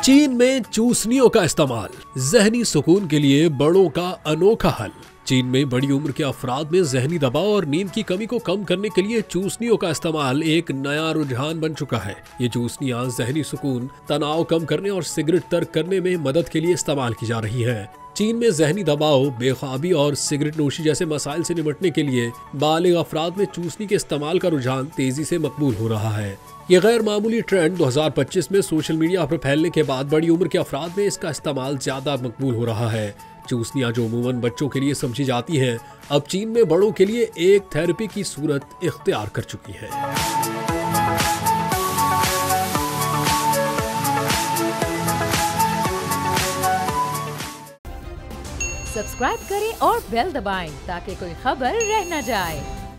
चीन में चूसनियों का इस्तेमाल ज़हनी सुकून के लिए बड़ों का अनोखा हल। चीन में बड़ी उम्र के अफराद में ज़हनी दबाव और नींद की कमी को कम करने के लिए चूसनियों का इस्तेमाल एक नया रुझान बन चुका है। ये चूसनियां ज़हनी सुकून, तनाव कम करने और सिगरेट तर्क करने में मदद के लिए इस्तेमाल की जा रही है। चीन में ज़हनी दबाव, बेख्वाबी और सिगरेट नोशी जैसे मसाइल से निपटने के लिए बालिग अफराद में चूसनी के इस्तेमाल का रुझान तेजी से मकबूल हो रहा है। ये गैर मामूली ट्रेंड 2025 में सोशल मीडिया पर फैलने के बाद बड़ी उम्र के अफराद में इसका इस्तेमाल ज्यादा मकबूल हो रहा है। चूसनियां जो अमूमन बच्चों के लिए समझी जाती हैं, अब चीन में बड़ों के लिए एक थेरेपी की सूरत इख्तियार कर चुकी है। सब्सक्राइब करें और बेल दबाएं ताकि कोई खबर रह न जाए।